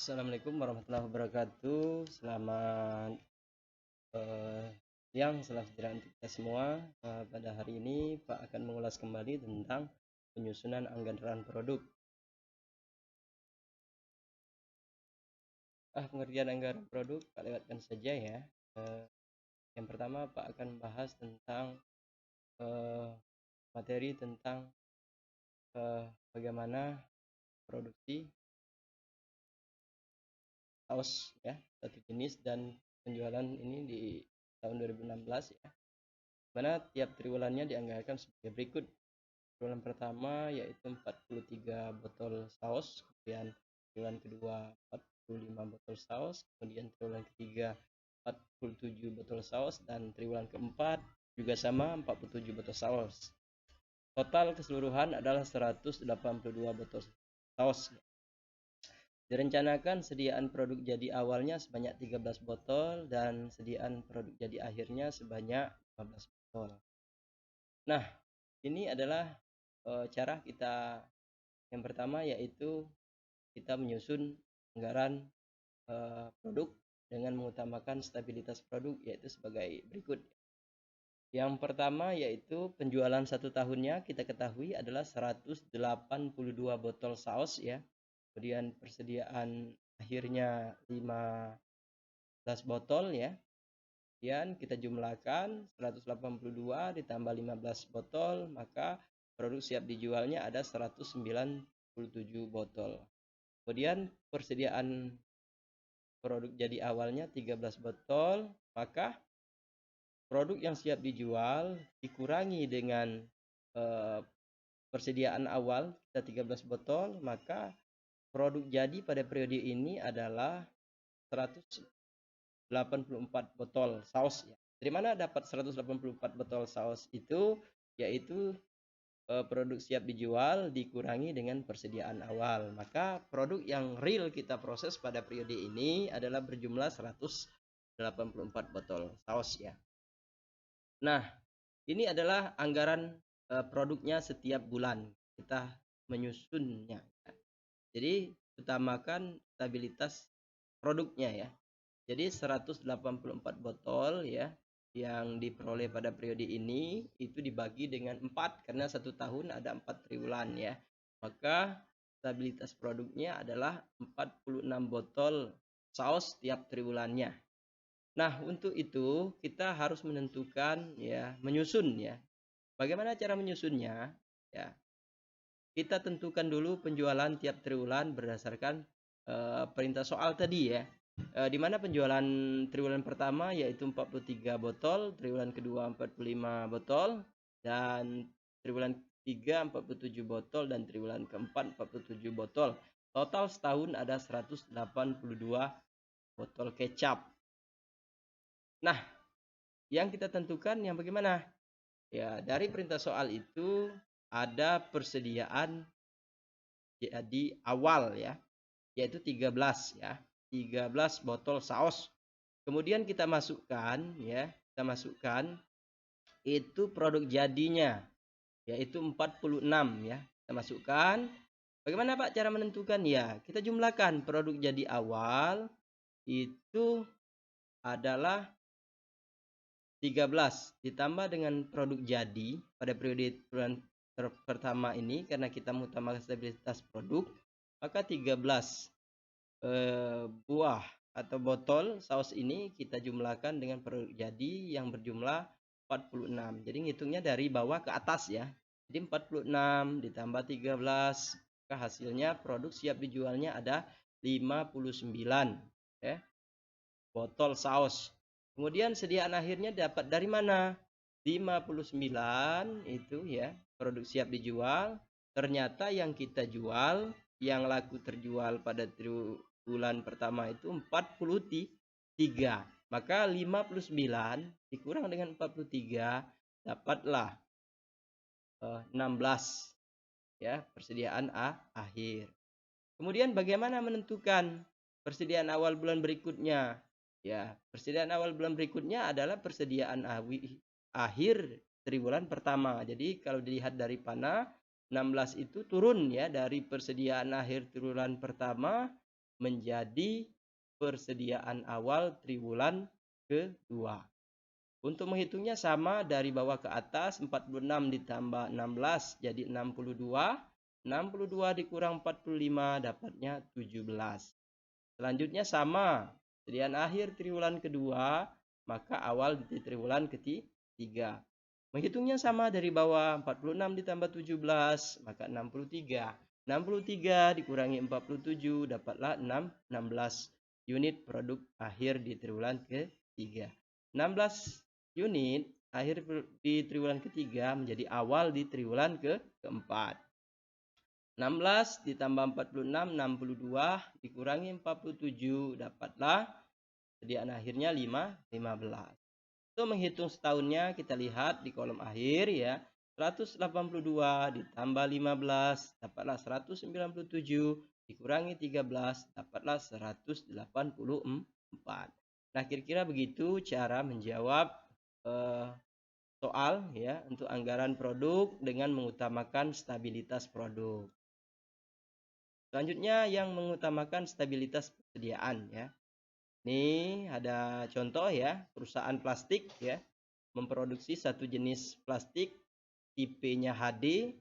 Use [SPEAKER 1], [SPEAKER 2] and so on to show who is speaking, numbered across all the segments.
[SPEAKER 1] Assalamualaikum warahmatullahi wabarakatuh. Selamat siang, salam sejahtera untuk kita semua. Pada hari ini Pak akan mengulas kembali tentang penyusunan anggaran produk. Pengertian anggaran produk Pak lewatkan saja ya. Yang pertama Pak akan bahas tentang materi tentang bagaimana produksi saus ya, satu jenis dan penjualan ini di tahun 2016 ya. Mana tiap triwulannya dianggarkan sebagai berikut. Triwulan pertama yaitu 43 botol saus, kemudian triwulan kedua 45 botol saus, kemudian triwulan ketiga 47 botol saus, dan triwulan keempat juga sama 47 botol saus. Total keseluruhan adalah 182 botol saus. Direncanakan sediaan produk jadi awalnya sebanyak 13 botol dan sediaan produk jadi akhirnya sebanyak 15 botol. Nah, ini adalah cara kita yang pertama, yaitu kita menyusun anggaran produk dengan mengutamakan stabilitas produk, yaitu sebagai berikut. Yang pertama yaitu penjualan satu tahunnya kita ketahui adalah 182 botol saus ya. Kemudian persediaan akhirnya 15 botol ya. Kemudian kita jumlahkan 182 ditambah 15 botol, maka produk siap dijualnya ada 197 botol. Kemudian persediaan produk jadi awalnya 13 botol, maka produk yang siap dijual dikurangi dengan persediaan awal kita 13 botol, maka produk jadi pada periode ini adalah 184 botol saus ya. Dari mana dapat 184 botol saus itu? Yaitu produk siap dijual dikurangi dengan persediaan awal. Maka produk yang real kita proses pada periode ini adalah berjumlah 184 botol saus ya. Nah, ini adalah anggaran produknya setiap bulan kita menyusunnya. Jadi utamakan stabilitas produknya ya. Jadi 184 botol ya yang diperoleh pada periode ini itu dibagi dengan 4 karena satu tahun ada 4 triwulan ya. Maka stabilitas produknya adalah 46 botol saus tiap triwulannya. Nah, untuk itu kita harus menentukan ya, menyusun ya. Bagaimana cara menyusunnya? Ya. Kita tentukan dulu penjualan tiap triwulan berdasarkan perintah soal tadi ya. Di mana penjualan triwulan pertama yaitu 43 botol, triwulan kedua 45 botol, dan triwulan ketiga 47 botol, dan triwulan keempat 47 botol. Total setahun ada 182 botol kecap. Nah, yang kita tentukan yang bagaimana? Ya, dari perintah soal itu ada persediaan jadi awal ya, yaitu 13 ya. 13 botol saus. Kemudian kita masukkan ya, itu produk jadinya yaitu 46 ya. Kita masukkan. Bagaimana Pak cara menentukan? Ya, kita jumlahkan produk jadi awal itu adalah 13 ditambah dengan produk jadi pada periode bulan pertama ini, karena kita mengutamakan stabilitas produk, maka 13 buah atau botol saus ini kita jumlahkan dengan produk jadi yang berjumlah 46. Jadi ngitungnya dari bawah ke atas ya. Jadi 46 ditambah 13, maka hasilnya produk siap dijualnya ada 59 ya, botol saus. Kemudian sediaan akhirnya dapat dari mana? 59 itu ya, produk siap dijual. Ternyata yang kita jual, yang laku terjual pada bulan pertama itu 43. Maka 59 dikurang dengan 43 dapatlah 16 ya, persediaan akhir. Kemudian bagaimana menentukan persediaan awal bulan berikutnya? Ya, persediaan awal bulan berikutnya adalah persediaan akhir triwulan pertama. Jadi kalau dilihat dari panah 16 itu turun ya dari persediaan akhir triwulan pertama menjadi persediaan awal triwulan kedua. Untuk menghitungnya sama dari bawah ke atas, 46 ditambah 16 jadi 62. 62 dikurang 45 dapatnya 17. Selanjutnya sama, persediaan akhir triwulan kedua, maka awal di triwulan ketiga. Menghitungnya sama dari bawah, 46 ditambah 17, maka 63. 63 dikurangi 47, dapatlah 16 unit produk akhir di triwulan ketiga. 16 unit akhir di triwulan ketiga menjadi awal di triwulan keempat. 16 ditambah 46, 62 dikurangi 47, dapatlah persediaan akhirnya 15. Untuk menghitung setahunnya kita lihat di kolom akhir ya. 182 ditambah 15 dapatlah 197, dikurangi 13 dapatlah 184. Nah, kira-kira begitu cara menjawab soal ya untuk anggaran produk dengan mengutamakan stabilitas produk. Selanjutnya yang mengutamakan stabilitas persediaan ya. Ini ada contoh ya, perusahaan plastik ya memproduksi satu jenis plastik tipenya HD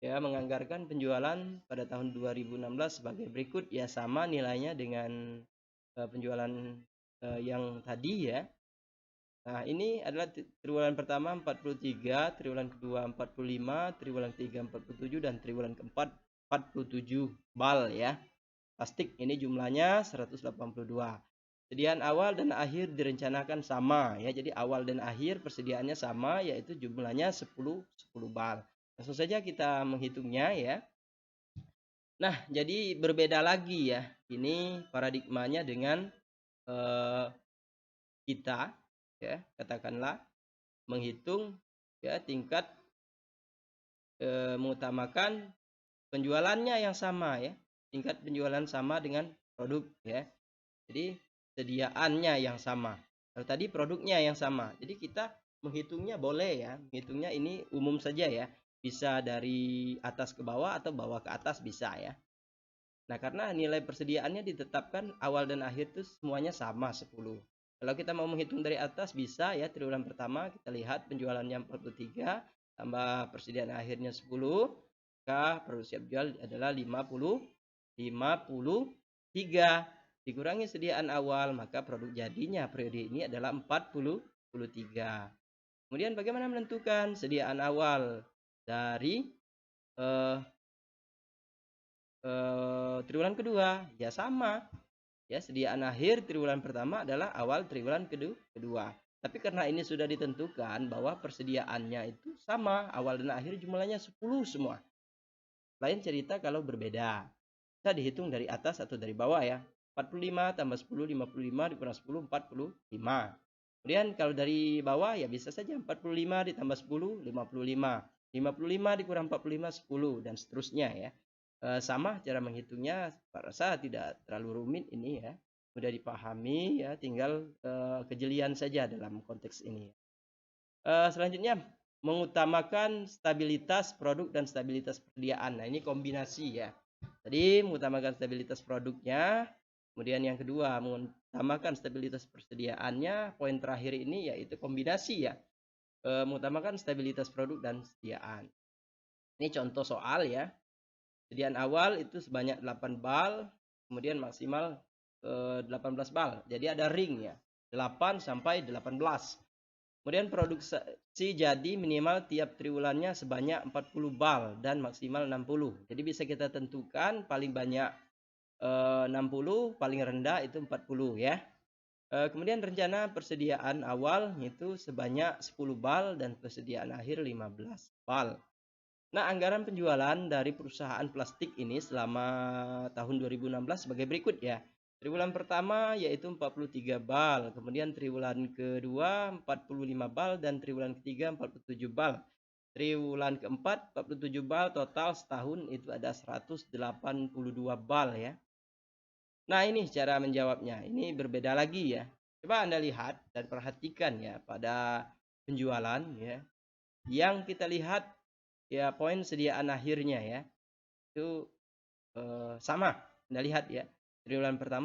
[SPEAKER 1] ya, menganggarkan penjualan pada tahun 2016 sebagai berikut ya, sama nilainya dengan penjualan yang tadi ya. Nah, ini adalah triwulan pertama 43, triwulan kedua 45, triwulan ketiga 47 dan triwulan keempat 47 bal ya. Plastik ini jumlahnya 182. Persediaan awal dan akhir direncanakan sama ya. Jadi awal dan akhir persediaannya sama, yaitu jumlahnya 10 bal. Langsung saja kita menghitungnya ya. Nah, jadi berbeda lagi ya. Ini paradigmanya dengan kita ya, katakanlah menghitung ya tingkat mengutamakan penjualannya yang sama ya. Tingkat penjualan sama dengan produk ya. Jadi sediaannya yang sama. Kalau tadi produknya yang sama. Jadi kita menghitungnya boleh ya. Menghitungnya ini umum saja ya. Bisa dari atas ke bawah atau bawah ke atas bisa ya. Nah, karena nilai persediaannya ditetapkan awal dan akhir itu semuanya sama 10. Kalau kita mau menghitung dari atas bisa ya. Triwulan pertama kita lihat penjualannya 43 tambah persediaan akhirnya 10. Maka produk siap jual adalah 53 dikurangi sediaan awal, maka produk jadinya periode ini adalah 43. Kemudian bagaimana menentukan sediaan awal dari triwulan kedua? Ya sama. Ya, sediaan akhir triwulan pertama adalah awal triwulan kedua. Tapi karena ini sudah ditentukan bahwa persediaannya itu sama, awal dan akhir jumlahnya 10 semua. Lain cerita kalau berbeda. Bisa dihitung dari atas atau dari bawah ya. 45 tambah 10, 55 dikurang 10, 45. Kemudian kalau dari bawah ya bisa saja 45 ditambah 10, 55. 55 dikurang 45, 10 dan seterusnya ya. Sama cara menghitungnya, saya rasa tidak terlalu rumit ini ya. Mudah dipahami ya, tinggal kejelian saja dalam konteks ini. Selanjutnya mengutamakan stabilitas produk dan stabilitas persediaan. Nah, ini kombinasi ya. Tadi mengutamakan stabilitas produknya, kemudian yang kedua mengutamakan stabilitas persediaannya. Poin terakhir ini yaitu kombinasi ya, mengutamakan stabilitas produk dan persediaan. Ini contoh soal ya. Persediaan awal itu sebanyak 8 bal, kemudian maksimal 18 bal. Jadi ada ring ya, 8 sampai 18. Kemudian produksi jadi minimal tiap triwulannya sebanyak 40 bal dan maksimal 60. Jadi bisa kita tentukan paling banyak 60, paling rendah itu 40 ya. Kemudian rencana persediaan awal itu sebanyak 10 bal dan persediaan akhir 15 bal. Nah, anggaran penjualan dari perusahaan plastik ini selama tahun 2016 sebagai berikut ya. Triwulan pertama yaitu 43 bal, kemudian triwulan kedua 45 bal dan triwulan ketiga 47 bal. Triwulan keempat 47 bal, total setahun itu ada 182 bal ya. Nah, ini cara menjawabnya. Ini berbeda lagi ya. Coba Anda lihat dan perhatikan ya pada penjualan ya. Yang kita lihat ya poin sediaan akhirnya ya. Itu sama. Anda lihat ya. Triwulan pertama